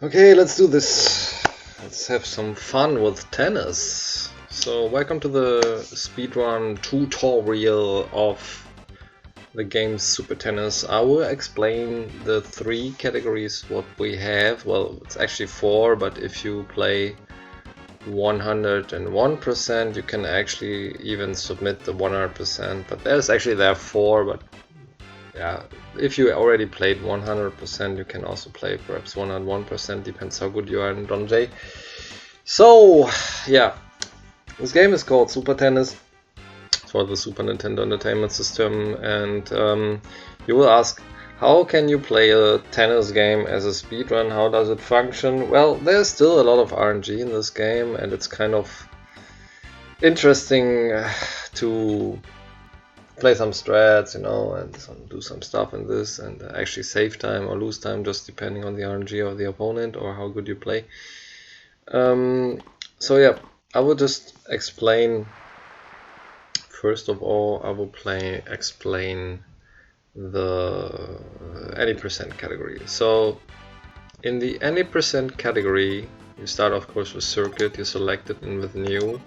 Okay, let's do this. Let's have some fun with tennis. So, welcome to the speedrun tutorial of the game Super Tennis. I will explain the three categories what we have. Well, it's actually four, but if you play 101%, you can actually even submit the 100%. But there are four, but yeah, if you already played 100%, you can also play perhaps 101%, depends how good you are in DonJ. So, yeah, this game is called Super Tennis for the Super Nintendo Entertainment System, and you will ask, how can you play a tennis game as a speedrun? How does it function? Well, there's still a lot of RNG in this game, and it's kind of interesting to play some strats, you know, and do some stuff in this, and actually save time or lose time just depending on the RNG of the opponent or how good you play. So yeah, I will just explain. First of all, I will explain the any percent category. So in the any percent category, you start of course with circuit. You select it and with new.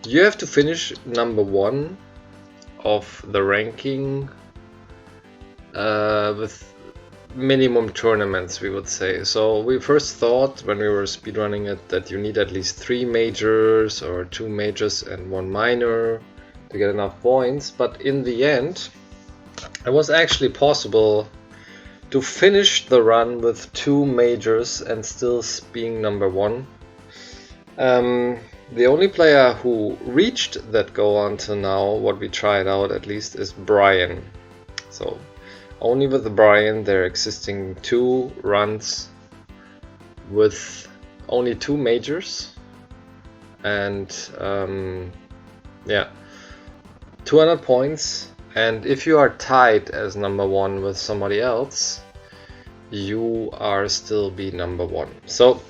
You have to finish number 1 of the ranking with minimum tournaments, we would say. So we first thought when we were speedrunning it that you need at least 3 majors or 2 majors and 1 minor to get enough points, but in the end it was actually possible to finish the run with 2 majors and still being number 1. The only player who reached that goal until now, what we tried out at least, is Brian. So only with Brian there are existing 2 runs with only 2 majors, and yeah, 200 points. And if you are tied as number 1 with somebody else, you are still be number 1. So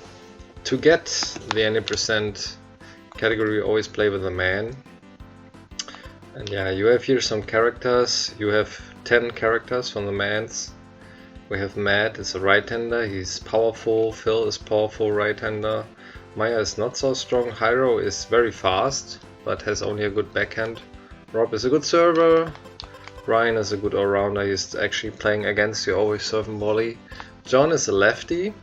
to get the any percent category, we always play with a man. And yeah, you have here some characters. You have 10 characters from the mans. We have Matt, is a right-hander, he's powerful. Phil is powerful right-hander. Maya is not so strong. Hyro is very fast, but has only a good backhand. Rob is a good server. Ryan is a good all-rounder, he's actually playing against you, always serve and volley. John is a lefty.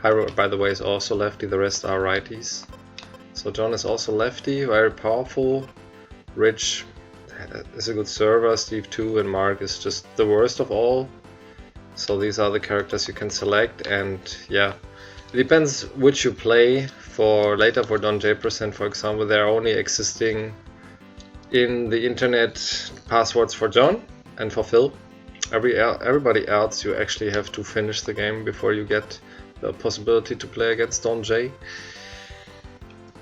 Hyro, by the way, is also lefty, the rest are righties. So John is also lefty, very powerful. Rich is a good server, Steve too, and Mark is just the worst of all. So these are the characters you can select, and yeah, it depends which you play. For later, for DonJ%, for example, there are only existing in the internet passwords for John and for Phil. Everybody else you actually have to finish the game before you get the possibility to play against DonJ.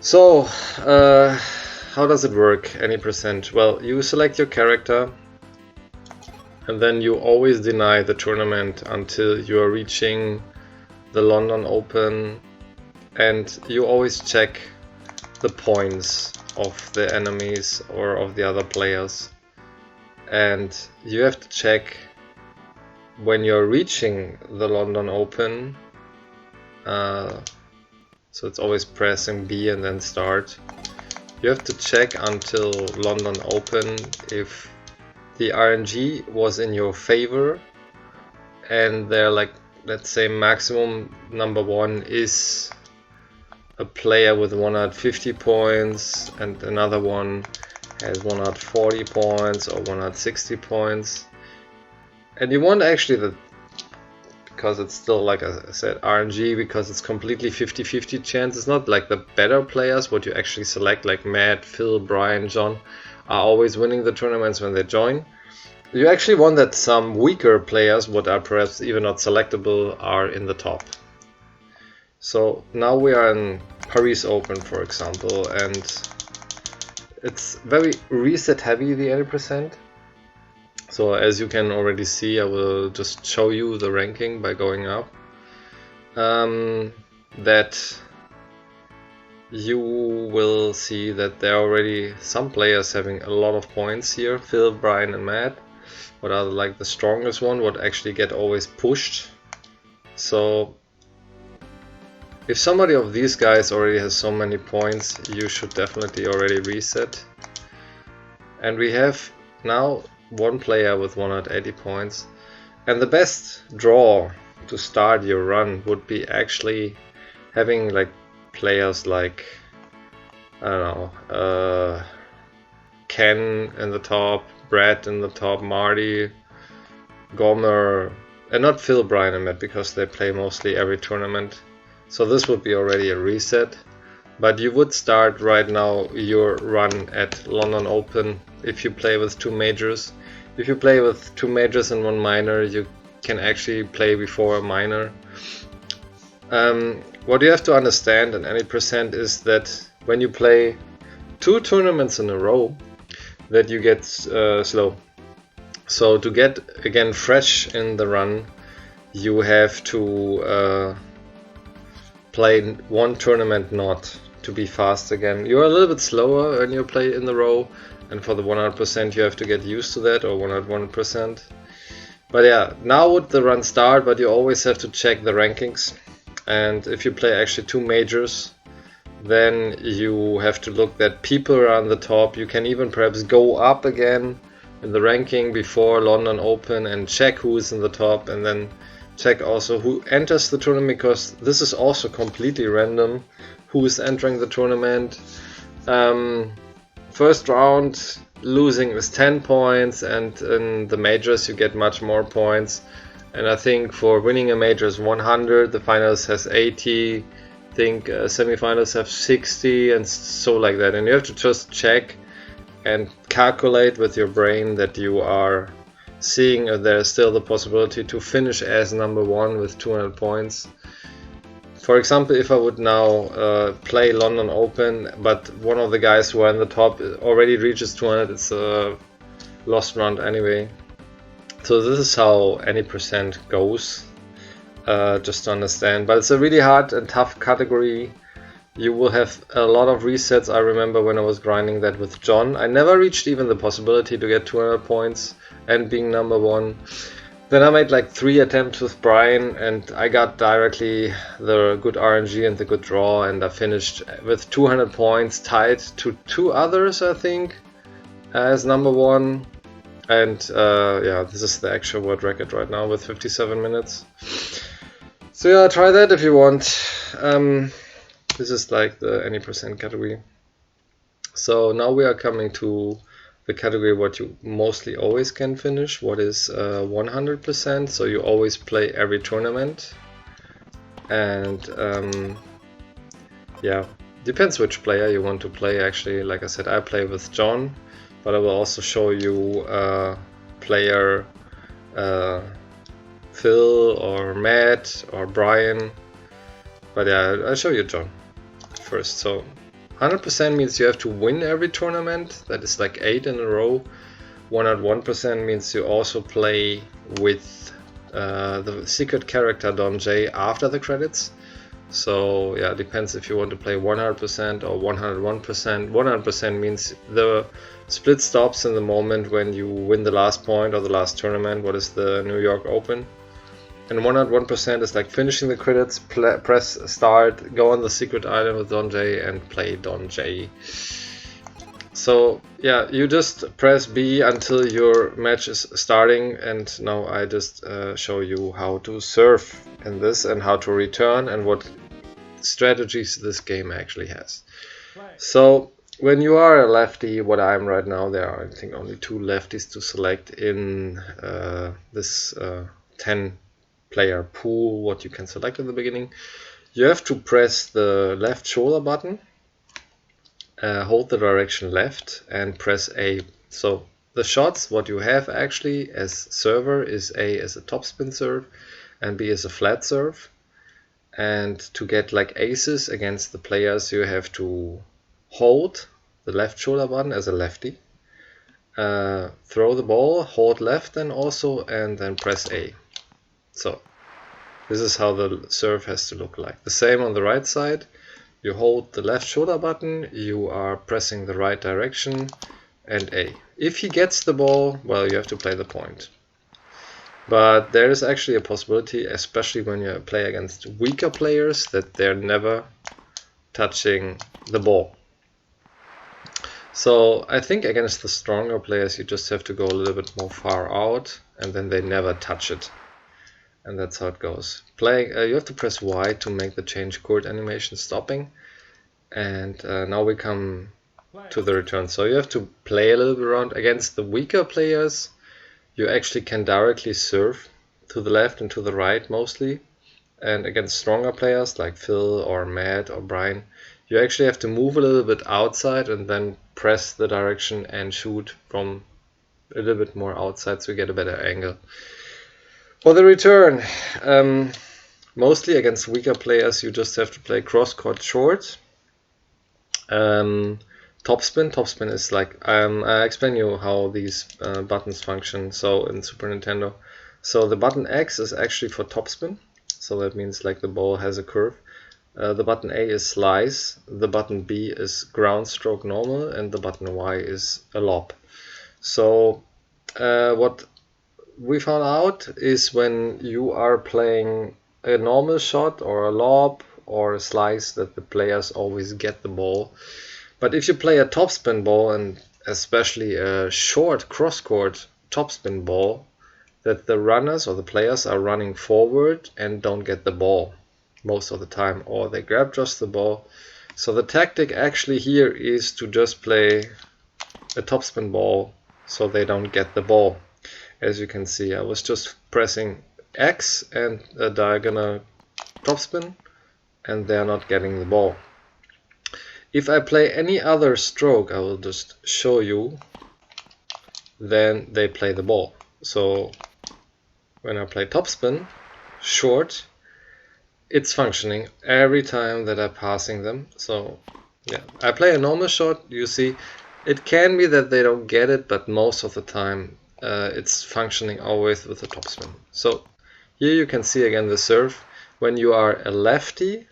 So how does it work, any percent? Well, you select your character and then you always deny the tournament until you are reaching the London Open, and you always check the points of the enemies or of the other players, and you have to check when you're reaching the London Open. So it's always pressing B and then start. You have to check until London Open if the RNG was in your favor, and they're like, let's say maximum number 1 is a player with 150 points and another one has 140 points or 160 points. And you want actually that, because it's still, like I said, RNG, because it's completely 50-50 chance. It's not like the better players, what you actually select, like Matt, Phil, Brian, John, are always winning the tournaments when they join. You actually want that some weaker players, what are perhaps even not selectable, are in the top. So now we are in Paris Open, for example, and it's very reset heavy, the 80%. So as you can already see, I will just show you the ranking by going up. That you will see that there are already some players having a lot of points here, Phil, Brian and Matt. what are like the strongest one, what actually get always pushed. So if somebody of these guys already has so many points, you should definitely already reset. And we have now one player with 180 points. And the best draw to start your run would be actually having like players like, I don't know, Ken in the top, Brad in the top, Marty, Gomer, and not Phil, Brian, and Matt, because they play mostly every tournament. So this would be already a reset. But you would start right now your run at London Open if you play with 2 majors. If you play with 2 majors and 1 minor, you can actually play before a minor. What you have to understand in any percent is that when you play 2 tournaments in a row, that you get slow. So to get again fresh in the run, you have to play 1 tournament not to be fast again. You're a little bit slower when you play in the row, and for the 100% you have to get used to that, or 101%. But yeah, now would the run start, but you always have to check the rankings. And if you play actually 2 majors, then you have to look that people are on the top. You can even perhaps go up again in the ranking before London Open and check who is in the top, and then check also who enters the tournament, because this is also completely random who is entering the tournament. First round losing is 10 points, and in the majors you get much more points. And I think for winning a major is 100, the finals has 80, I think semifinals have 60, and so like that. And you have to just check and calculate with your brain that you are seeing there's still the possibility to finish as number 1 with 200 points. For example, if I would now play London Open, but one of the guys who are in the top already reaches 200, it's a lost round anyway. So this is how any percent goes, just to understand. But it's a really hard and tough category. You will have a lot of resets. I remember when I was grinding that with John, I never reached even the possibility to get 200 points and being number 1. Then I made like 3 attempts with Brian, and I got directly the good RNG and the good draw, and I finished with 200 points, tied to 2 others, I think, as number 1. And yeah, this is the actual world record right now with 57 minutes. So yeah, try that if you want. This is like the any percent category. So now we are coming to the category what you mostly always can finish, what is 100%. So you always play every tournament, and yeah, depends which player you want to play. Actually, like I said, I play with John, but I will also show you player Phil or Matt or Brian. But yeah, I'll show you John first. So 100% means you have to win every tournament. That is like 8 in a row. 101% means you also play with the secret character DonJ after the credits. So yeah, it depends if you want to play 100% or 101%. 100% means the split stops in the moment when you win the last point or the last tournament, what is the New York Open. And 101% is like finishing the credits, press start, go on the secret island with DonJ and play DonJ. So yeah, you just press B until your match is starting, and now I just show you how to serve in this and how to return and what strategies this game actually has. So when you are a lefty, what I am right now, there are I think only 2 lefties to select in this 10 player pool, what you can select at the beginning. You have to press the left shoulder button, hold the direction left and press A. So the shots what you have actually as server is A as a topspin serve and B as a flat serve. And to get like aces against the players, you have to hold the left shoulder button as a lefty, throw the ball, hold left and then press A. So this is how the serve has to look like. The same on the right side. You hold the left shoulder button, you are pressing the right direction, and A. If he gets the ball, well, you have to play the point. But there is actually a possibility, especially when you play against weaker players, that they're never touching the ball. So I think against the stronger players, you just have to go a little bit more far out, and then they never touch it. And that's how it goes. You have to press Y to make the change court animation stopping. And now we come to the return. So you have to play a little bit around. Against the weaker players, you actually can directly serve to the left and to the right mostly. And against stronger players like Phil or Matt or Brian, you actually have to move a little bit outside and then press the direction and shoot from a little bit more outside so you get a better angle. For the return, mostly against weaker players, you just have to play cross-court short. Topspin. Topspin is like, I explain you how these buttons function. So in Super Nintendo, so the button X is actually for topspin. So that means like the ball has a curve. The button A is slice. The button B is ground stroke normal, and the button Y is a lob. So what we found out is when you are playing a normal shot or a lob or a slice, that the players always get the ball. But if you play a topspin ball, and especially a short cross-court topspin ball, that the runners or the players are running forward and don't get the ball most of the time, or they grab just the ball. So the tactic actually here is to just play a topspin ball so they don't get the ball. As you can see, I was just pressing X and a diagonal topspin, and they're not getting the ball. If I play any other stroke, I will just show you, then they play the ball. So when I play topspin short, it's functioning every time that I'm passing them. So yeah, I play a normal shot, you see, it can be that they don't get it, but most of the time it's functioning always with the topspin. So here you can see again the serve. When you are a lefty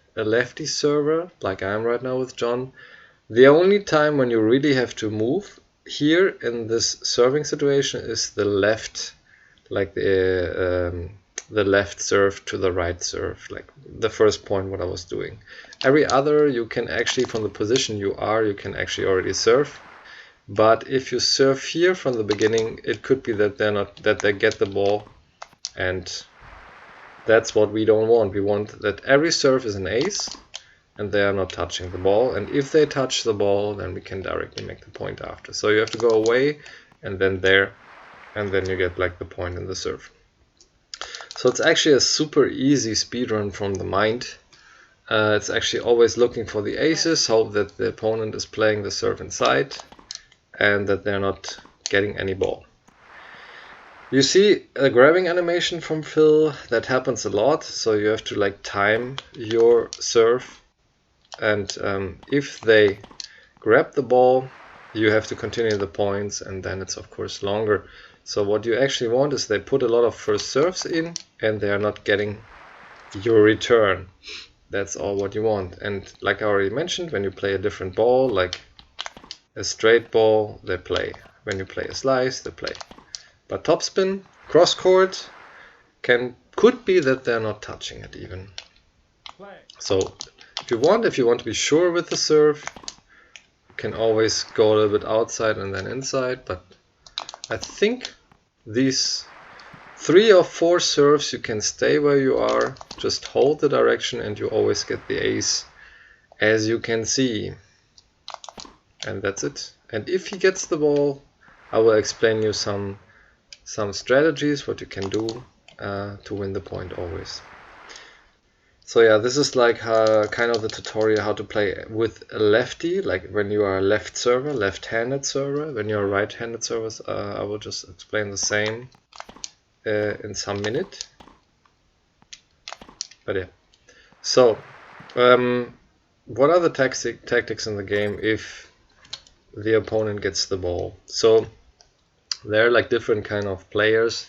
server, like I am right now with John, the only time when you really have to move here in this serving situation is the left, like the left serve to the right serve, like the first point what I was doing. Every other, you can actually, from the position you can actually already serve. But if you serve here from the beginning, it could be that they get the ball, and that's what we don't want. We want that every serve is an ace and they are not touching the ball, and if they touch the ball, then we can directly make the point after. So you have to go away and then there, and then you get like the point in the serve. So it's actually a super easy speedrun from the mind. It's actually always looking for the aces, hope that the opponent is playing the serve inside and that they're not getting any ball. You see a grabbing animation from Phil, that happens a lot, so you have to like time your serve, and if they grab the ball, you have to continue the points, and then it's of course longer. So what you actually want is they put a lot of first serves in and they are not getting your return. That's all what you want. And like I already mentioned, when you play a different ball, like a straight ball, they play. When you play a slice, they play. But topspin, cross court, could be that they're not touching it even. So if you want to be sure with the serve, you can always go a little bit outside and then inside. But I think these 3 or 4 serves, you can stay where you are, just hold the direction, and you always get the ace, as you can see. And that's it. And if he gets the ball, I will explain you some strategies, what you can do to win the point always. So yeah, this is like kind of the tutorial how to play with a lefty, like when you are a left-handed server. When you're a right-handed server, I will just explain the same in some minute. But yeah, so what are the tactics in the game if the opponent gets the ball? So there are like different kind of players.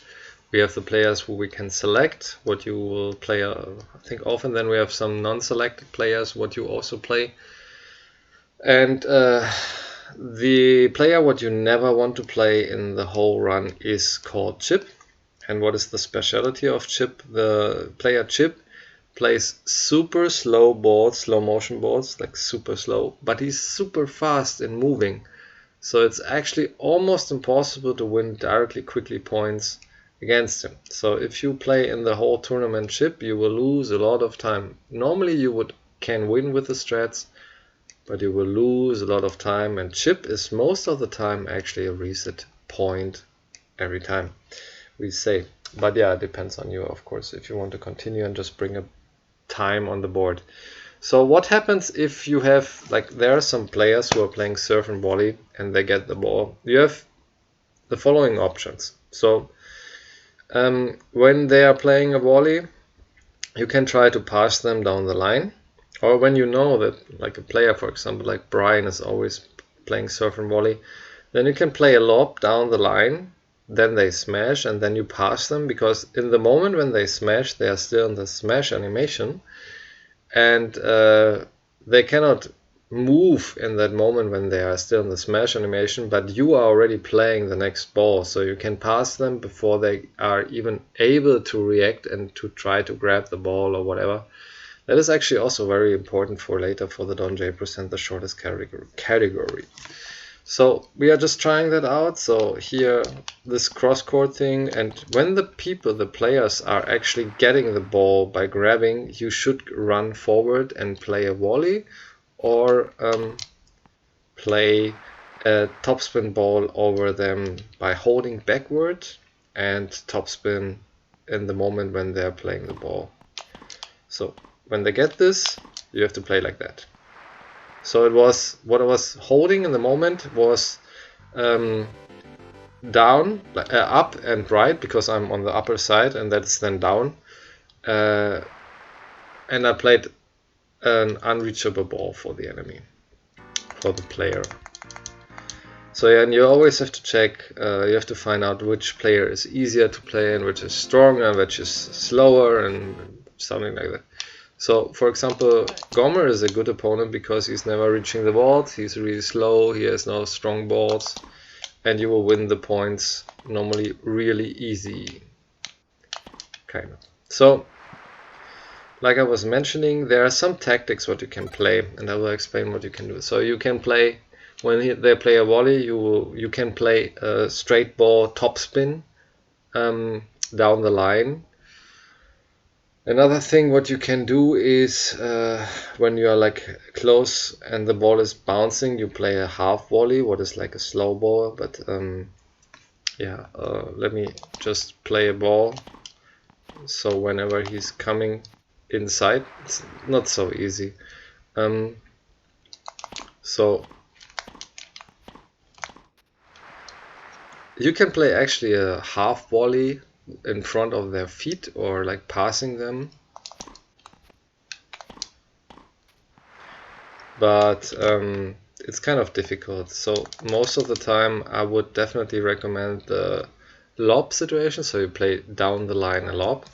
We have the players who we can select what you will play, I think often. Then we have some non-selected players what you also play. And the player what you never want to play in the whole run is called Chip. And what is the specialty of Chip? The player Chip plays super slow balls, slow motion balls, like super slow, but he's super fast in moving. So it's actually almost impossible to win directly quickly points against him. So if you play in the whole tournament Chip, you will lose a lot of time. Normally you can win with the strats, but you will lose a lot of time, and Chip is most of the time actually a reset point every time we say. But yeah, it depends on you, of course, if you want to continue and just bring a time on the board. So what happens if you have, like, there are some players who are playing serve and volley and they get the ball. You have the following options. So when they are playing a volley, you can try to pass them down the line. Or when you know that, like, a player, for example, like Brian is always playing serve and volley, then you can play a lob down the line, then they smash, and then you pass them, because in the moment when they smash, they are still in the smash animation, and they cannot move in that moment when they are still in the smash animation, but you are already playing the next ball, so you can pass them before they are even able to react and to try to grab the ball or whatever. That is actually also very important for later for the DonJ present the shortest category. So we are just trying that out. So here, this cross-court thing, and when the players are actually getting the ball by grabbing, you should run forward and play a volley, or play a topspin ball over them by holding backward and topspin in the moment when they're playing the ball. So when they get this, you have to play like that. So it was, what I was holding in the moment was down, up and right, because I'm on the upper side, and that's then down. And I played an unreachable ball for the enemy, for the player. So yeah, and you always have to check, you have to find out which player is easier to play and which is stronger, which is slower, and something like that. So, for example, Gomer is a good opponent because he's never reaching the balls, he's really slow, he has no strong balls, and you will win the points normally really easy. Kind of. So, like I was mentioning, there are some tactics what you can play, and I will explain what you can do. So you can play, when they play a volley, you can play a straight ball topspin down the line. Another thing what you can do is when you are like close and the ball is bouncing, you play a half volley, what is like a slow ball. But yeah, let me just play a ball. So whenever he's coming inside, it's not so easy. So you can play actually a half volley in front of their feet, or like passing them, but it's kind of difficult. So most of the time I would definitely recommend the lob situation. So you play down the line a lob,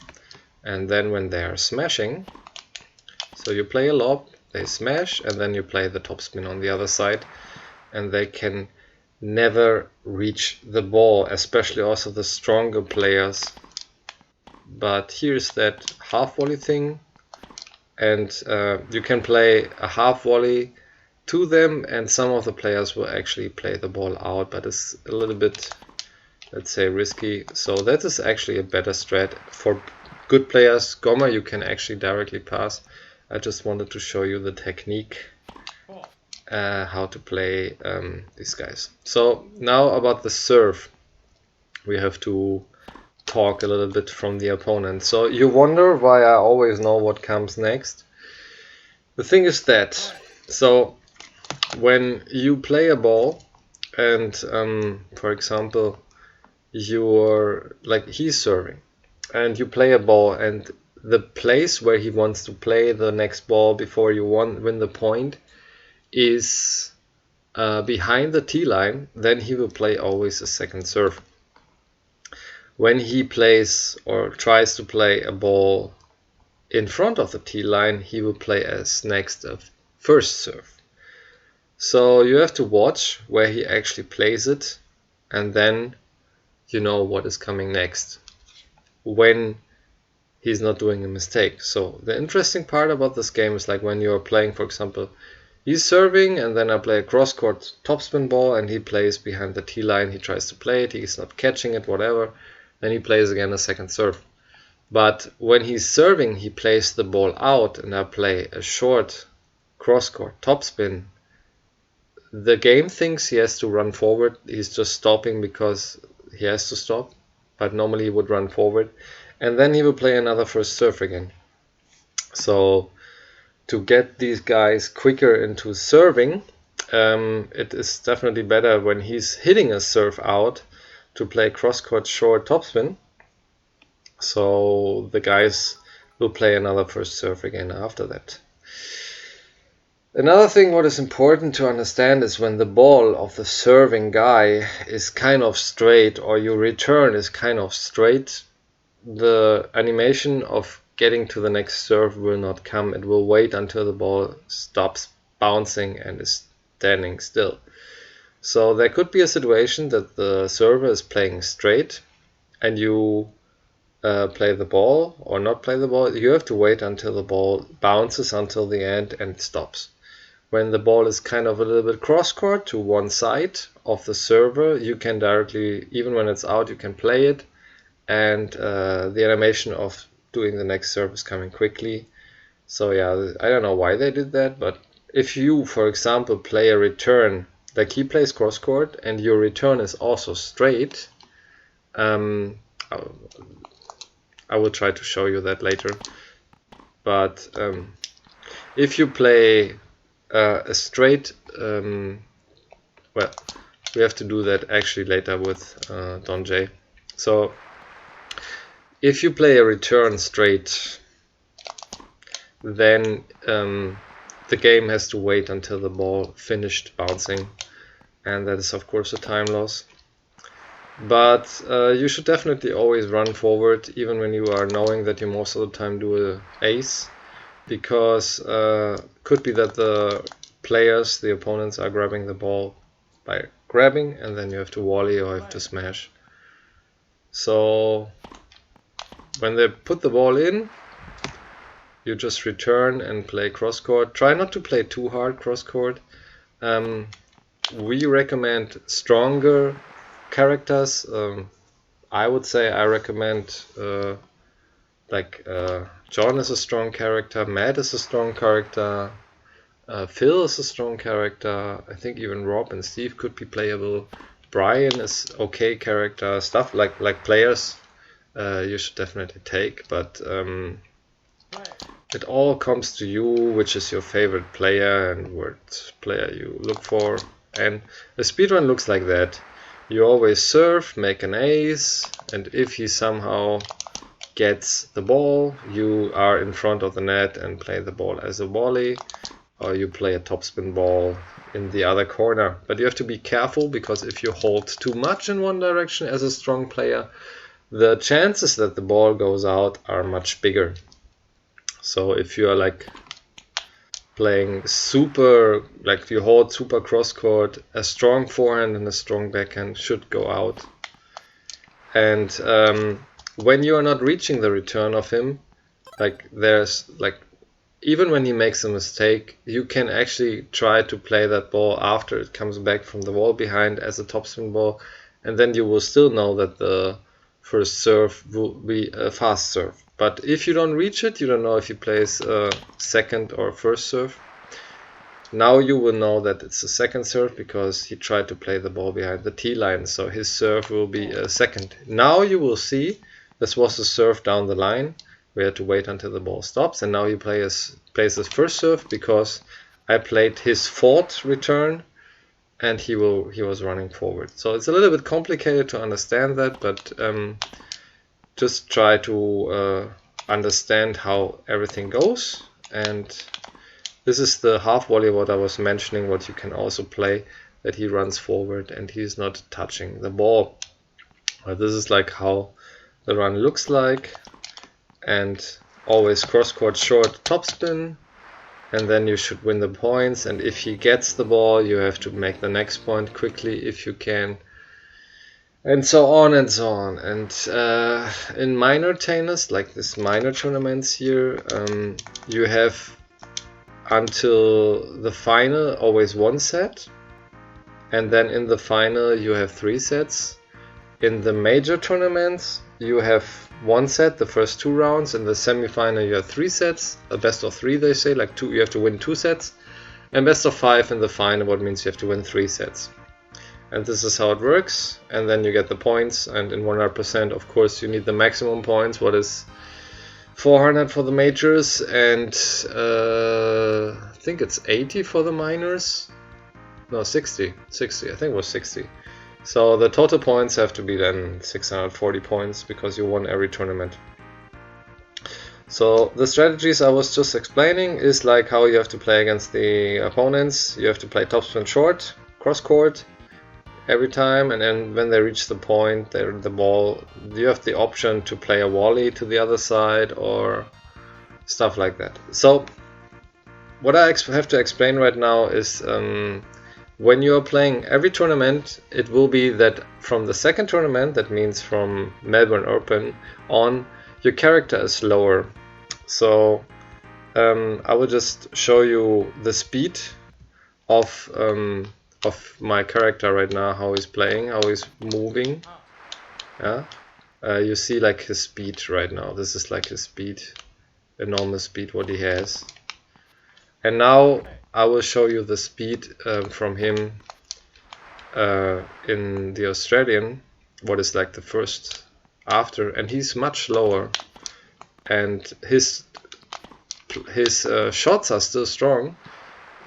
and then when they are smashing, so you play a lob, they smash, and then you play the topspin on the other side, and they can never reach the ball, especially also the stronger players. But here's that half volley thing, and you can play a half volley to them, and some of the players will actually play the ball out, but it's a little bit, let's say, risky. So that is actually a better strat for good players. Gomer you can actually directly pass. I just wanted to show you the technique, how to play these guys. So now about the serve, we have to talk a little bit from the opponent. So you wonder why I always know what comes next. The thing is that, so when you play a ball and for example you're like, he's serving and you play a ball, and the place where he wants to play the next ball before you win the point is behind the tee line, then he will play always a second serve. When he plays or tries to play a ball in front of the tee line, he will play as next a first serve. So you have to watch where he actually plays it, and then you know what is coming next when he's not doing a mistake. So the interesting part about this game is like when you're playing, for example, he's serving and then I play a cross-court topspin ball and he plays behind the tee line, he tries to play it, he's not catching it, whatever, then he plays again a second serve. But when he's serving, he plays the ball out and I play a short cross-court topspin. The game thinks he has to run forward, he's just stopping because he has to stop, but normally he would run forward. And then he will play another first serve again. So to get these guys quicker into serving, it is definitely better when he's hitting a serve out to play cross-court short topspin. So the guys will play another first serve again after that. Another thing what is important to understand is when the ball of the serving guy is kind of straight or your return is kind of straight, the animation of getting to the next serve will not come. It will wait until the ball stops bouncing and is standing still. So there could be a situation that the server is playing straight and you play the ball or not play the ball. You have to wait until the ball bounces until the end and stops. When the ball is kind of a little bit cross-court to one side of the server, you can directly, even when it's out, you can play it. And the animation of doing the next serve is coming quickly. So yeah, I don't know why they did that, but if you, for example, play a return, like he plays cross-court and your return is also straight, I will try to show you that later. But if you play a straight, well, we have to do that actually later with DonJ. So if you play a return straight, then the game has to wait until the ball finished bouncing, and that is of course a time loss. But you should definitely always run forward, even when you are knowing that you most of the time do an ace, because could be that the players, the opponents, are grabbing the ball by grabbing, and then you have to volley or you have to smash. So when they put the ball in, you just return and play cross-court. Try not to play too hard cross-court. We recommend stronger characters. I would say I recommend John is a strong character, Matt is a strong character, Phil is a strong character. I think even Rob and Steve could be playable. Brian is okay character. Stuff like players you should definitely take, but it all comes to you, which is your favorite player and what player you look for. And the speedrun looks like that. You always serve, make an ace, and if he somehow gets the ball, you are in front of the net and play the ball as a volley, or you play a topspin ball in the other corner. But you have to be careful, because if you hold too much in one direction as a strong player, the chances that the ball goes out are much bigger. So if you are like playing super, like you hold super cross court, a strong forehand and a strong backhand should go out. And when you are not reaching the return of him, like there's like, even when he makes a mistake, you can actually try to play that ball after it comes back from the wall behind as a topspin ball, and then you will still know that the first serve will be a fast serve. But if you don't reach it, you don't know if he plays a second or first serve. Now you will know that it's a second serve because he tried to play the ball behind the tee line, so his serve will be a second. Now you will see this was a serve down the line. We had to wait until the ball stops, and now he plays his first serve because I played his fourth return and he was running forward. So it's a little bit complicated to understand that, but just try to understand how everything goes. And this is the half volley what I was mentioning, what you can also play, that he runs forward and he's not touching the ball. This is like how the run looks like, and always cross court short topspin, and then you should win the points, and if he gets the ball you have to make the next point quickly if you can, and so on and so on. And in minor tennis, like this minor tournaments here, you have until the final always one set, and then in the final you have 3 sets. In the major tournaments you have 1 set the first 2 rounds. In the semi-final you have 3 sets, a best of 3 they say, like you have to win 2 sets, and best of 5 in the final, what means you have to win 3 sets. And this is how it works, and then you get the points, and in 100% of course you need the maximum points, what is 400 for the majors, and I think it's 80 for the minors. No, 60, I think it was 60. So the total points have to be then 640 points because you won every tournament. So the strategies I was just explaining is like how you have to play against the opponents. You have to play topspin short, cross court every time, and then when they reach the point, the ball, you have the option to play a volley to the other side or stuff like that. So what I have to explain right now is when you are playing every tournament, it will be that from the second tournament, that means from Melbourne Open on, your character is lower. So I will just show you the speed of my character right now, how he's playing, how he's moving. Yeah, you see like his speed right now. This is like his speed, enormous speed what he has. And now I will show you the speed from him in the Australian, what is like the first after, and he's much lower, and his shots are still strong,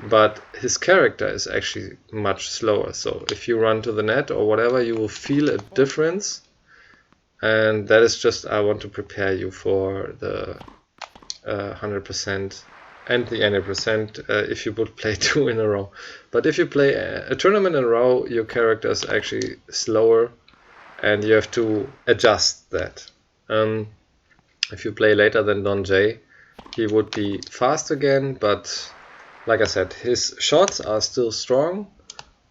but his character is actually much slower. So if you run to the net or whatever, you will feel a difference, and that is just, I want to prepare you for the 100% and the 80% if you would play 2 in a row. But if you play a tournament in a row, your character is actually slower and you have to adjust that. If you play later than DonJ, he would be fast again, but like I said, his shots are still strong,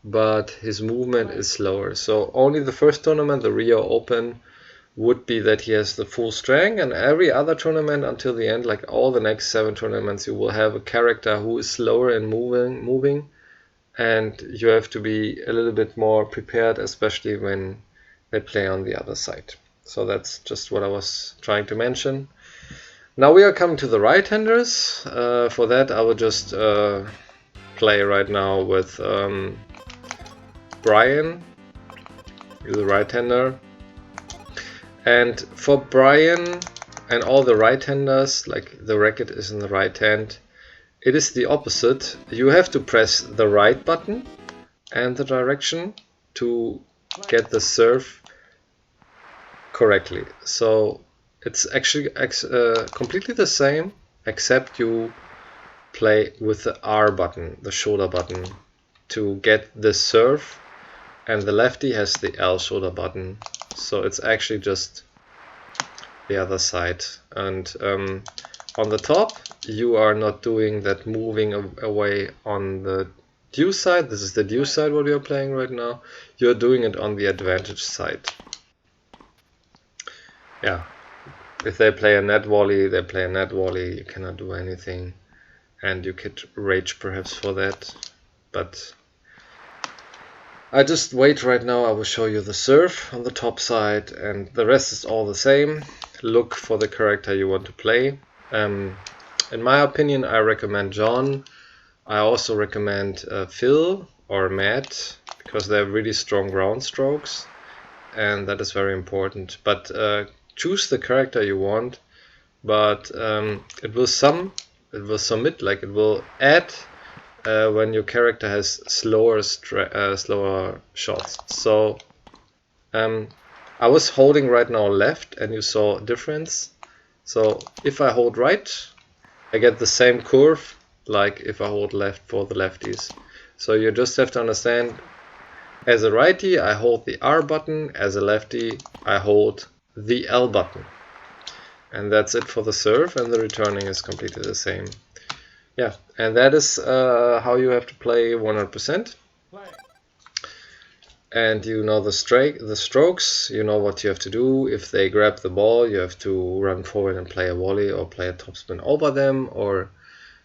but his movement is slower. So only the first tournament, the Rio Open, would be that he has the full strength, and every other tournament until the end, like all the next 7 tournaments, you will have a character who is slower in moving, and you have to be a little bit more prepared, especially when they play on the other side. So that's just what I was trying to mention. Now we are coming to the right-handers. For that I will just play right now with Brian, he's a right-hander. And for Brian and all the right-handers, like the racket is in the right hand, it is the opposite. You have to press the right button and the direction to get the serve correctly. So it's actually completely the same, except you play with the R button, the shoulder button, to get the serve, and the lefty has the L shoulder button. So it's actually just the other side. And on the top, you are not doing that moving away on the deuce side. This is the deuce side what we are playing right now. You're doing it on the advantage side. Yeah, if they play a net volley, they play a net volley. You cannot do anything, and you could rage perhaps for that, but I just wait right now. I will show you the serve on the top side, and the rest is all the same. Look for the character you want to play. In my opinion, I recommend John. I also recommend Phil or Matt, because they have really strong ground strokes, and that is very important. But choose the character you want, but it will submit, like it will add when your character has slower shots. So I was holding right now left, and you saw a difference. So if I hold right, I get the same curve like if I hold left for the lefties. So you just have to understand, as a righty I hold the R button, as a lefty I hold the L button. And that's it for the serve, and the returning is completely the same. Yeah, and that is how you have to play 100%. And you know the strokes, you know what you have to do. If they grab the ball, you have to run forward and play a volley or play a topspin over them, or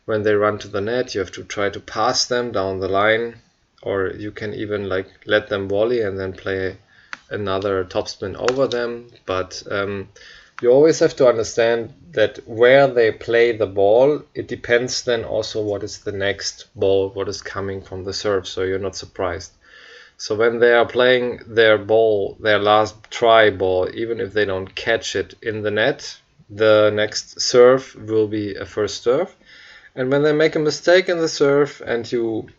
when they run to the net, you have to try to pass them down the line, or you can even like let them volley and then play another topspin over them. But you always have to understand that where they play the ball, it depends then also what is the next ball, what is coming from the serve, so you're not surprised. So when they are playing their ball, their last try ball, even if they don't catch it in the net, the next serve will be a first serve. And when they make a mistake in the serve and you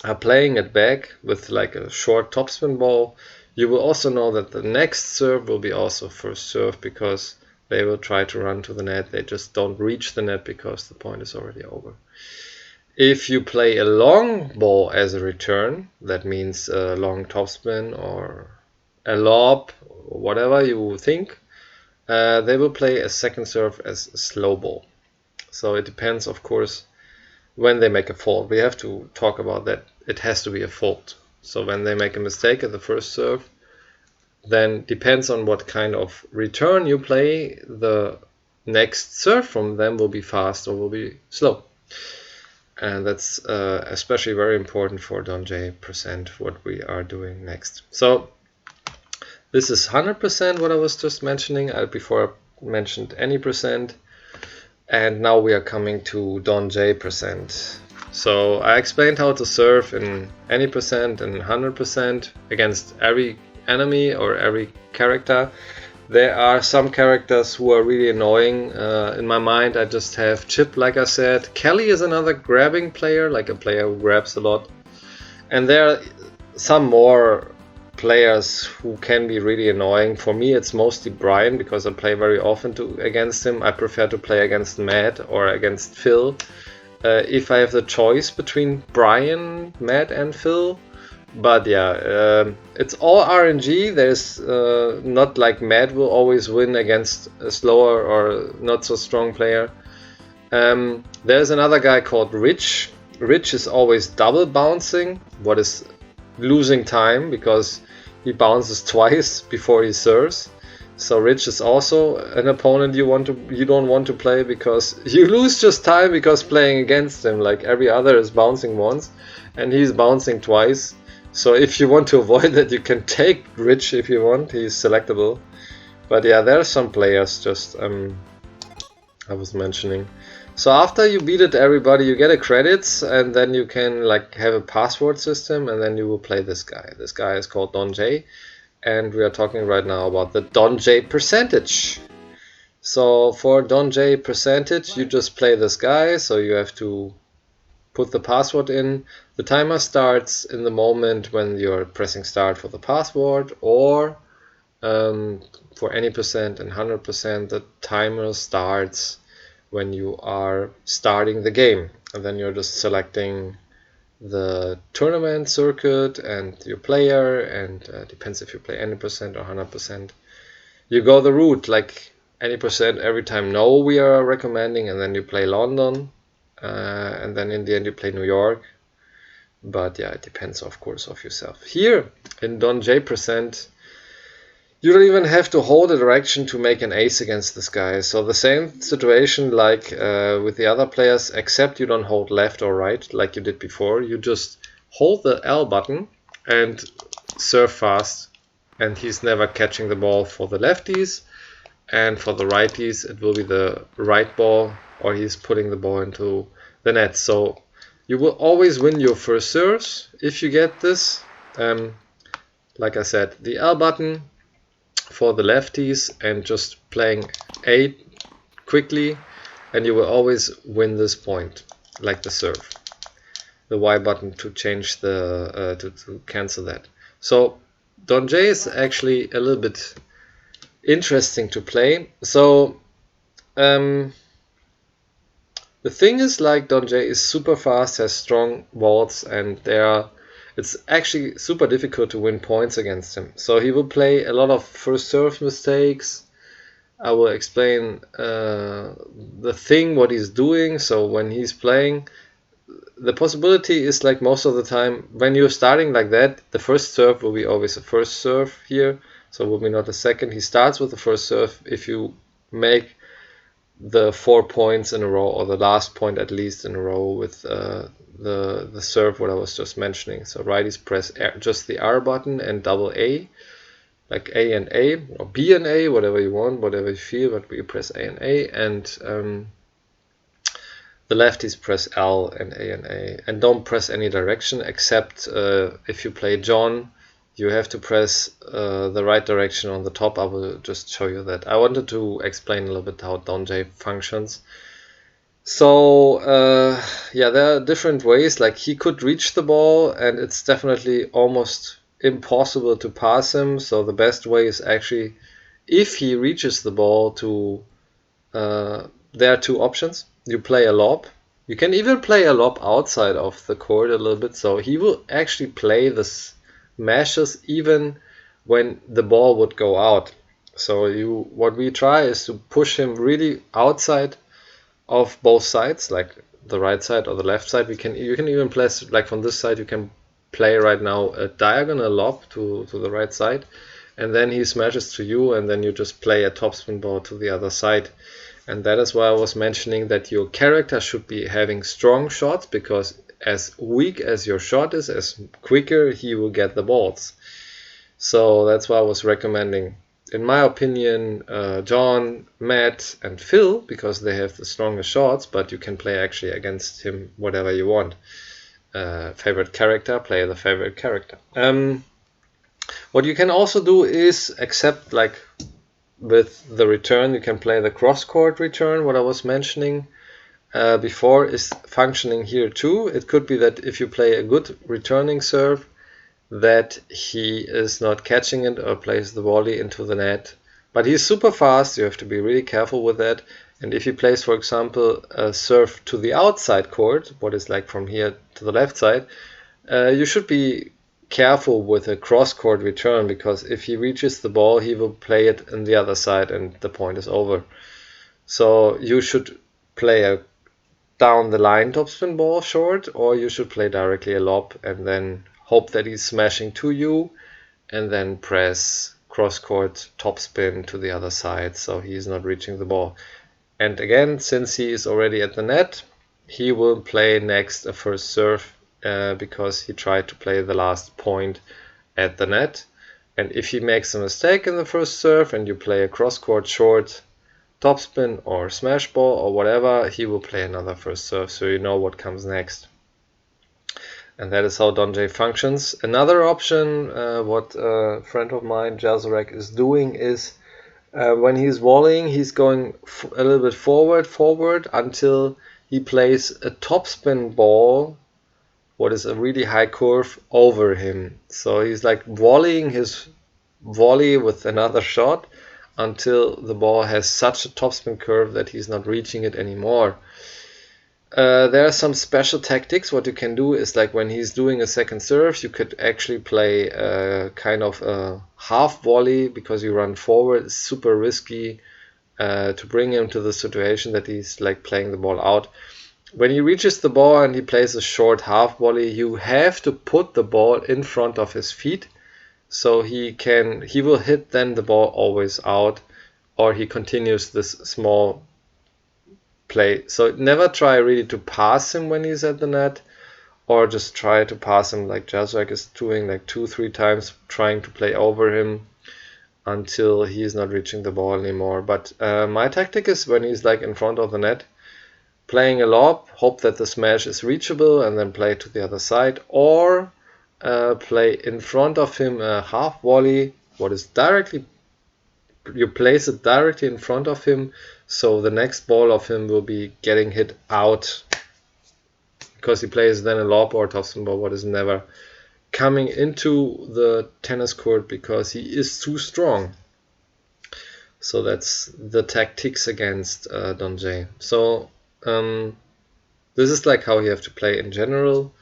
are playing it back with like a short topspin ball, you will also know that the next serve will be also first serve, because they will try to run to the net. They just don't reach the net because the point is already over. If you play a long ball as a return, that means a long topspin or a lob, or whatever you think, they will play a second serve as a slow ball. So it depends, of course, when they make a fault. We have to talk about that. It has to be a fault. So when they make a mistake at the first serve, then depends on what kind of return you play, the next serve from them will be fast or will be slow. And that's especially very important for DonJ %, what we are doing next. So this is 100% what I was just mentioning before I mentioned any %. And now we are coming to DonJ %. So I explained how to serve in any % and 100% against every enemy or every character. There are some characters who are really annoying. In my mind, I just have Chip, like I said. Kelly is another grabbing player, like a player who grabs a lot. And there are some more players who can be really annoying. For me, it's mostly Brian, because I play very often against him. I prefer to play against Matt or against Phil. If I have the choice between Brian, Matt, and Phil. But yeah, it's all RNG. There's not like Matt will always win against a slower or not so strong player. There's another guy called Rich. Rich is always double bouncing, what is losing time, because he bounces twice before he serves. So Rich is also an opponent you don't want to play, because you lose just time because playing against him. Like every other is bouncing once and he's bouncing twice. So if you want to avoid that, you can take Rich if you want. He's selectable. But yeah, there are some players just I was mentioning. So after you beat it everybody, you get a credits, and then you can like have a password system, and then you will play this guy. This guy is called DonJ, and we are talking right now about the DonJ %. So for DonJ %, you just play this guy, so you have to put the password in. The timer starts in the moment when you're pressing start for the password, or for any % and 100%, the timer starts when you are starting the game, and then you're just selecting the tournament circuit and your player, and depends if you play any % or 100%. You go the route like any % every time no we are recommending, and then you play London, and then in the end you play New York. But yeah, it depends of course of yourself. Here in DonJ %, you don't even have to hold a direction to make an ace against this guy. So the same situation like with the other players, except you don't hold left or right like you did before. You just hold the L button and serve fast, and he's never catching the ball for the lefties, and for the righties it will be the right ball, or he's putting the ball into the net. So you will always win your first serves if you get this. Like I said, the L button for the lefties and just playing A quickly, and you will always win this point, like the serve. The Y button to change the to cancel that. So DonJ is actually a little bit interesting to play. So the thing is, like, DonJ is super fast, has strong walls, and it's actually super difficult to win points against him. So he will play a lot of first serve mistakes, I will explain the thing, what he's doing. So when he's playing, the possibility is like most of the time when you're starting like that, the first serve will be always the first serve here, so it will be not a second. He starts with the first serve if you make the 4 points in a row, or the last point at least in a row, with the serve what I was just mentioning. So righties press just the R button and double A, like A and A, or B and A, whatever you want, whatever you feel, but we press A and A, and the lefties press L and A, and don't press any direction except if you play John, you have to press the right direction on the top. I will just show you that. I wanted to explain a little bit how DonJ functions. So yeah, there are different ways. Like he could reach the ball, and it's definitely almost impossible to pass him. So the best way is actually, if he reaches the ball, to there are two options. You play a lob. You can even play a lob outside of the court a little bit. So he will actually play the smashes even when the ball would go out. So what we try is to push him really outside of both sides, like the right side or the left side. You can even play, like from this side, you can play right now a diagonal lob to the right side, and then he smashes to you, and then you just play a topspin ball to the other side. And that is why I was mentioning that your character should be having strong shots, because as weak as your shot is, as quicker he will get the balls. So that's why I was recommending, in my opinion, John, Matt, and Phil, because they have the strongest shots, but you can play actually against him whatever you want. Favorite character, play the favorite character. What you can also do is, accept, like with the return, you can play the cross-court return, what I was mentioning before is functioning here too. It could be that if you play a good returning serve, that he is not catching it or plays the volley into the net. But he's super fast, you have to be really careful with that. And if he plays, for example, a serve to the outside court, what is like from here to the left side, you should be careful with a cross-court return, because if he reaches the ball, he will play it on the other side and the point is over. So you should play a down the line topspin ball short, or you should play directly a lob and then hope that he's smashing to you, and then press cross-court topspin to the other side so he's not reaching the ball. And again, since he is already at the net, he will play next a first serve, because he tried to play the last point at the net. And if he makes a mistake in the first serve and you play a cross-court short topspin or smash ball or whatever, he will play another first serve, so you know what comes next. And that is how DonJ functions. Another option, what a friend of mine, Jazarek, is doing is, when he's volleying, he's going a little bit forward until he plays a topspin ball, what is a really high curve, over him. So he's like volleying his volley with another shot until the ball has such a topspin curve that he's not reaching it anymore. There are some special tactics. What you can do is, like when he's doing a second serve, you could actually play kind of a half volley, because you run forward. It's super risky to bring him to the situation that he's like playing the ball out. When he reaches the ball and he plays a short half volley, you have to put the ball in front of his feet, so he will hit then the ball always out, or he continues this small play. So never try really to pass him when he's at the net, or just try to pass him like Jazrak is doing, like 2-3 times, trying to play over him until he's not reaching the ball anymore. But my tactic is, when he's like in front of the net, playing a lob, hope that the smash is reachable, and then play to the other side, or play in front of him a half volley, what is directly, you place it directly in front of him, so the next ball of him will be getting hit out, because he plays then a lob or topspin ball, what is never coming into the tennis court because he is too strong. So that's the tactics against DonJ. So this is like how you have to play in general.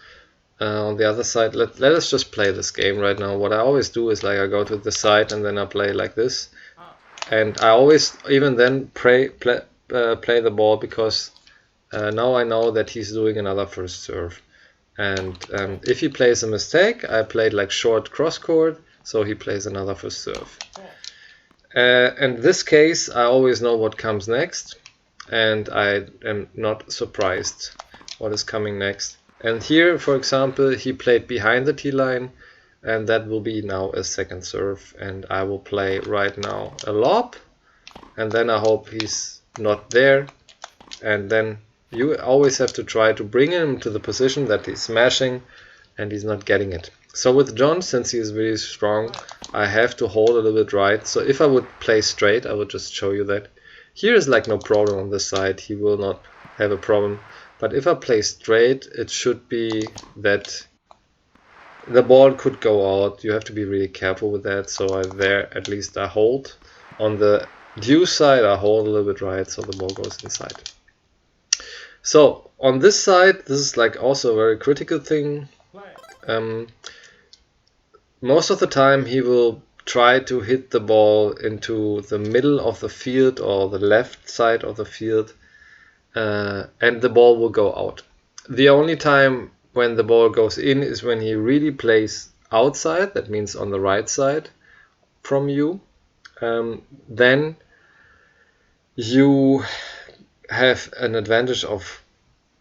On the other side, let us just play this game right now. What I always do is, like, I go to the side and then I play like this. And I always even then play the ball, because now I know that he's doing another first serve. And if he plays a mistake, I played like short cross court, so he plays another first serve. In this case, I always know what comes next, and I am not surprised what is coming next. And here, for example, he played behind the T-line, and that will be now a second serve, and I will play right now a lob, and then I hope he's not there, and then you always have to try to bring him to the position that he's smashing and he's not getting it. So with John, since he is really strong, I have to hold a little bit right. So if I would play straight, I would just show you that. Here is like no problem on this side, he will not have a problem. But if I play straight, it should be that the ball could go out. You have to be really careful with that. So there at least I hold. On the due side, I hold a little bit right, so the ball goes inside. So on this side, this is like also a very critical thing. Most of the time he will try to hit the ball into the middle of the field or the left side of the field, and the ball will go out. The only time when the ball goes in is when he really plays outside, that means on the right side from you. Then you have an advantage of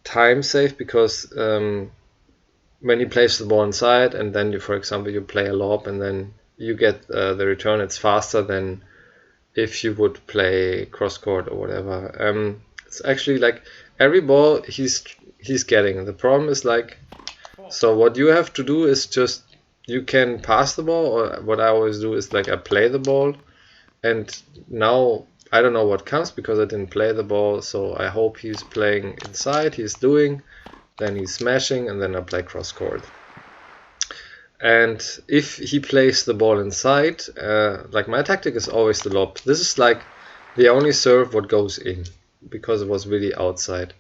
time save, because when he plays the ball inside and then you, for example, you play a lob and then you get the return, it's faster than if you would play cross court or whatever. It's actually like every ball he's getting. The problem is like, so what you have to do is just, you can pass the ball, or what I always do is like I play the ball, and now I don't know what comes because I didn't play the ball, so I hope he's playing inside, he's doing, then he's smashing, and then I play cross court. And if he plays the ball inside, like my tactic is always the lob. This is like the only serve what goes in, because it was really outside.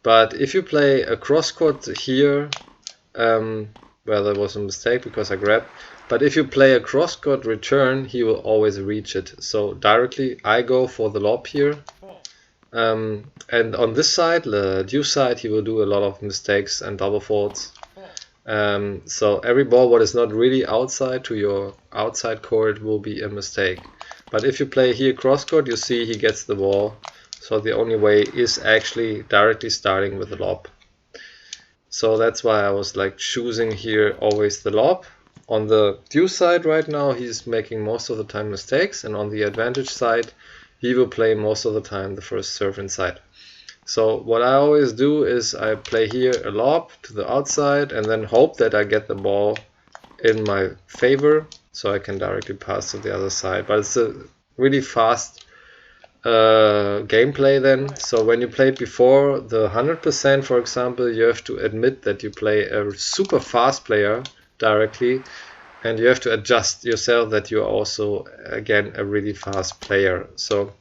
But if you play a cross court here, well, there was a mistake because I grabbed. But if you play a cross court return, he will always reach it. So directly I go for the lob here. And on this side, the due side, he will do a lot of mistakes and double faults. So every ball what is not really outside to your outside court will be a mistake. But if you play here cross court, you see he gets the ball. So the only way is actually directly starting with the lob. So that's why I was like choosing here always the lob. On the due side right now, he's making most of the time mistakes, and on the advantage side, he will play most of the time the first serve inside. So what I always do is I play here a lob to the outside and then hope that I get the ball in my favor so I can directly pass to the other side. But it's a really fast gameplay then. So when you played before the 100%, for example, you have to admit that you play a super fast player directly, and you have to adjust yourself that you're also again a really fast player. So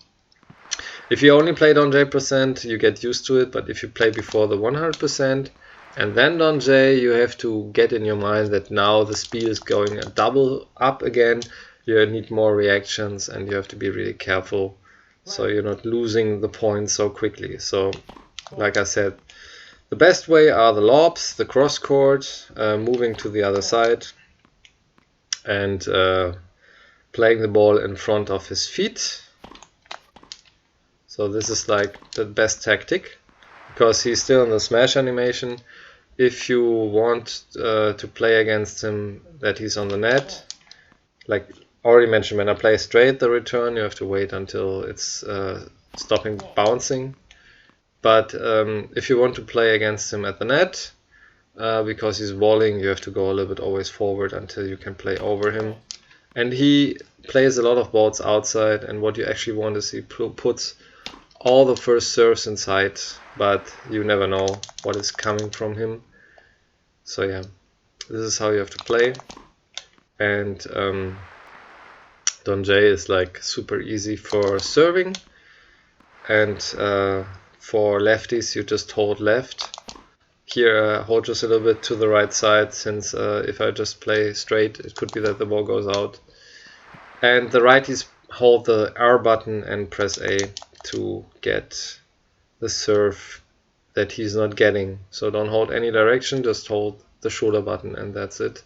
if you only play DonJ%, you get used to it, but if you play before the 100% and then DonJ, you have to get in your mind that now the speed is going a double up again. You need more reactions and you have to be really careful so you're not losing the points so quickly. So like I said, the best way are the lobs, the cross court, moving to the other side and playing the ball in front of his feet. So this is like the best tactic, because he's still in the smash animation. If you want to play against him that he's on the net, like already mentioned, when I play straight the return, you have to wait until it's stopping bouncing. But if you want to play against him at the net, because he's volleying, you have to go a little bit always forward until you can play over him. And he plays a lot of balls outside, and what you actually want is he puts all the first serves inside, but you never know what is coming from him. So yeah, this is how you have to play. And DonJ is like super easy for serving, and for lefties you just hold left. Here hold just a little bit to the right side, since if I just play straight it could be that the ball goes out. And the righties hold the R button and press A to get the serve that he's not getting. So don't hold any direction, just hold the shoulder button and that's it.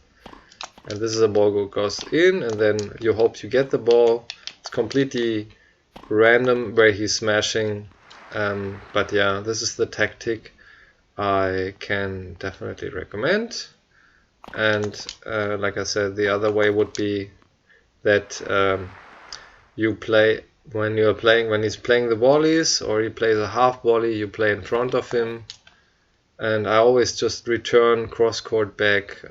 And this is a ball goes in, and then you hope you get the ball. It's completely random where he's smashing, but yeah, this is the tactic I can definitely recommend. And like I said, the other way would be that you play when he's playing the volleys, or he plays a half volley, you play in front of him, and I always just return cross court back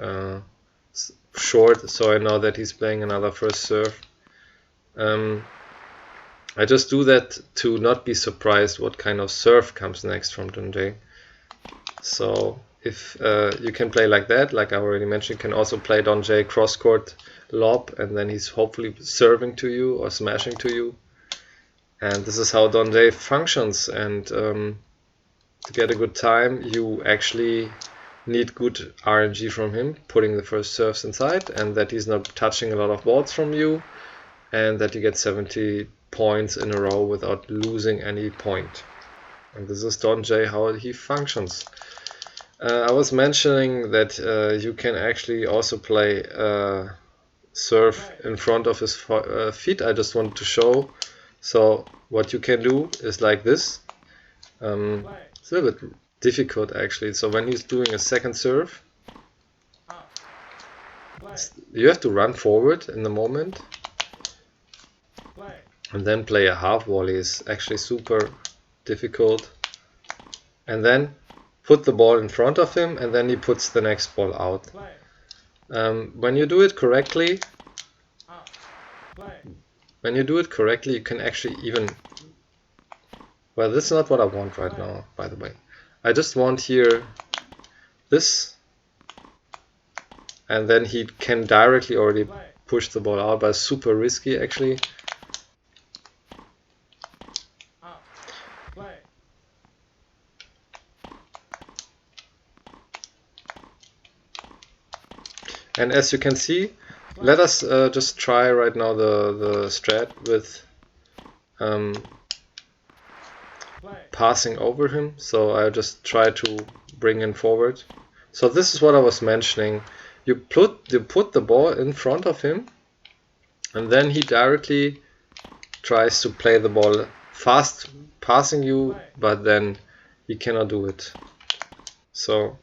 short, so I know that he's playing another first serve. I just do that to not be surprised what kind of serve comes next from DonJ. So if you can play like that, like I already mentioned, you can also play DonJ cross court lob, and then he's hopefully serving to you or smashing to you. And this is how DonJ functions. And to get a good time, you actually need good RNG from him, putting the first serves inside, and that he's not touching a lot of balls from you, and that you get 70 points in a row without losing any point. And this is DonJ, how he functions. I was mentioning that you can actually also play serve in front of his feet. I just wanted to show. So what you can do is like this. It's a little bit difficult actually. So when he's doing a second serve, you have to run forward in the moment, and then play a half volley is actually super difficult. And then put the ball in front of him, and then he puts the next ball out. When you do it correctly, you can actually even... Well, this is not what I want right now, by the way. I just want here this, and then he can directly already push the ball out, but it's super risky actually. And as you can see, let us just try right now the strat with passing over him. So I just try to bring him forward. So this is what I was mentioning. You put the ball in front of him, and then he directly tries to play the ball fast, passing you, but then he cannot do it. So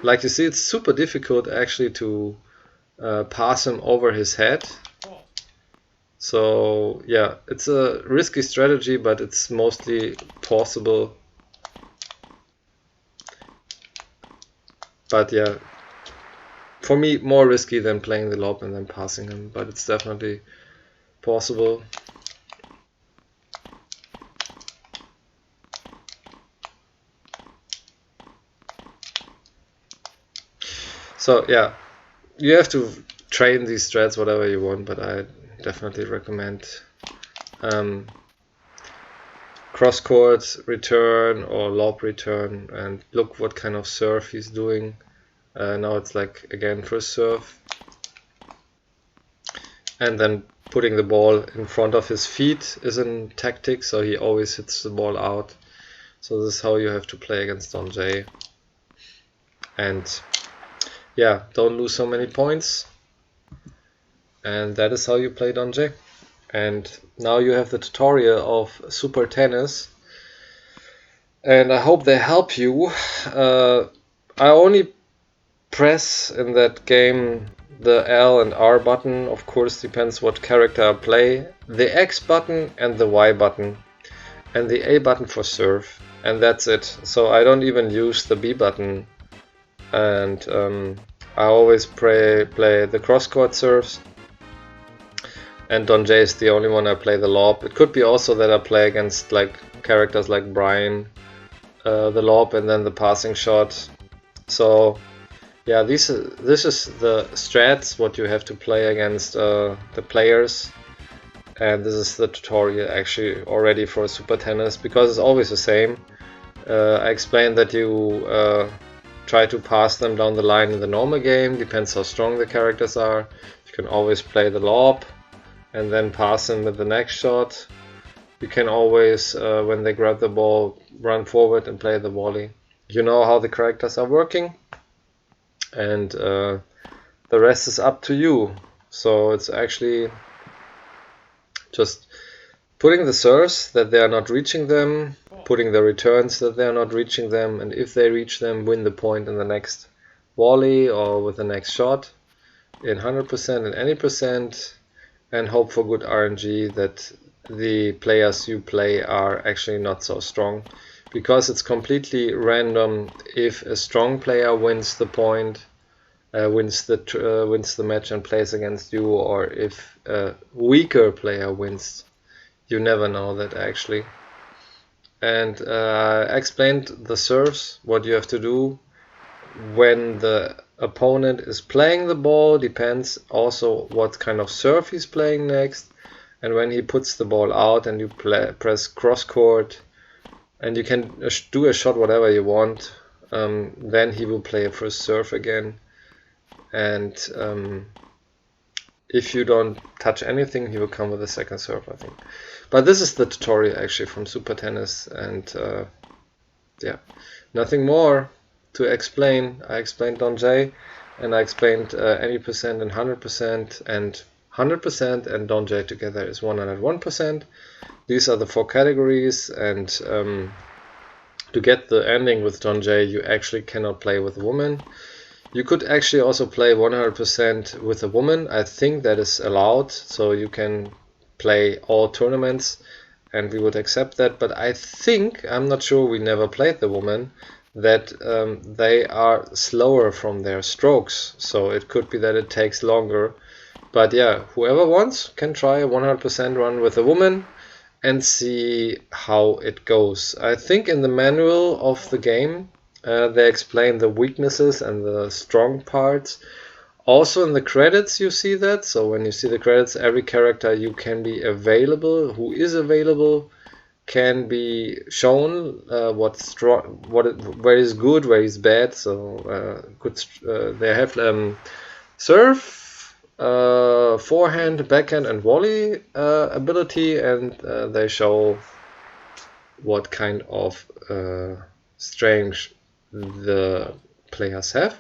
like you see, it's super difficult actually to pass him over his head. So yeah, it's a risky strategy, but it's mostly possible. But yeah, for me, more risky than playing the lob and then passing him, but it's definitely possible. So yeah, you have to train these strats whatever you want, but I definitely recommend cross court return or lob return, and look what kind of serve he's doing. Now it's like again first serve, and then putting the ball in front of his feet is a tactic, so he always hits the ball out. So this is how you have to play against DonJ. And yeah, don't lose so many points. And that is how you play DonJ. And now you have the tutorial of Super Tennis. And I hope they help you. I only press in that game the L and R button. Of course, depends what character I play. The X button and the Y button. And the A button for serve. And that's it. So I don't even use the B button. And I always play the cross-court serves, and DonJ is the only one I play the lob. It could be also that I play against like characters like Brian, the lob and then the passing shot. So yeah, this is the strats what you have to play against the players, and this is the tutorial actually already for Super Tennis, because it's always the same. I explained that you try to pass them down the line in the normal game, depends how strong the characters are. If You can always play the lob and then pass him with the next shot. You can always, when they grab the ball, run forward and play the volley. You know how the characters are working, and the rest is up to you. So it's actually just putting the serves that they are not reaching them, putting the returns that they are not reaching them, and if they reach them, win the point in the next volley or with the next shot in 100% and any percent, and hope for good RNG that the players you play are actually not so strong, because it's completely random if a strong player wins the point, wins the match and plays against you, or if a weaker player wins. You never know that actually. And I explained the serves, what you have to do when the opponent is playing the ball, depends also what kind of serve he's playing next. And when he puts the ball out and you press cross court, and you can do a shot whatever you want, then he will play a first serve again. And if you don't touch anything, he will come with a second serve, I think. But this is the tutorial actually from Super Tennis, and yeah, nothing more to explain. I explained DonJ, and I explained any percent and 100%, and 100% and DonJ together is 101%. These are the 4 categories, and to get the ending with DonJ, you actually cannot play with a woman. You could actually also play 100% with a woman. I think that is allowed, so you can play all tournaments and we would accept that. But I think, I'm not sure, we never played the woman, that they are slower from their strokes. So it could be that it takes longer. But yeah, whoever wants can try a 100% run with a woman and see how it goes. I think in the manual of the game, they explain the weaknesses and the strong parts. Also in the credits you see that. So when you see the credits, every character you can be available, who is available, can be shown where is good, where is bad. So they have serve, forehand, backhand, and volley ability, and they show what kind of strength the players have.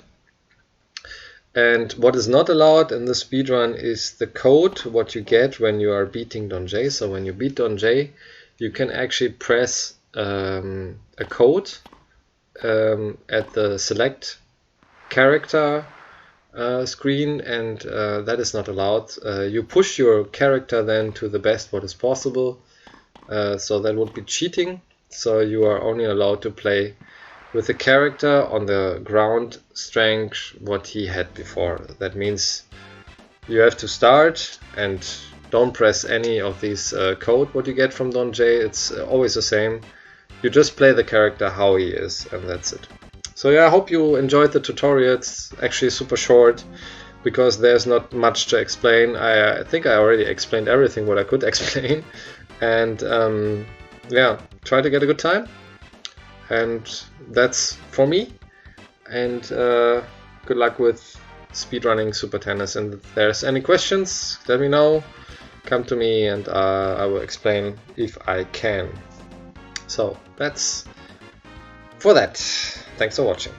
And what is not allowed in the speedrun is the code, what you get when you are beating DonJ. So when you beat DonJ, you can actually press a code at the select character screen, and that is not allowed. You push your character then to the best what is possible, so that would be cheating. So you are only allowed to play with the character on the ground strength what he had before. That means you have to start and don't press any of these code what you get from DonJ. It's always the same. You just play the character how he is, and that's it. So yeah, I hope you enjoyed the tutorial. It's actually super short because there's not much to explain. I think I already explained everything what I could explain, and yeah, try to get a good time. And that's for me, and good luck with speedrunning Super Tennis. And if there's any questions, let me know, come to me, and I will explain if I can. So that's for that. Thanks for watching.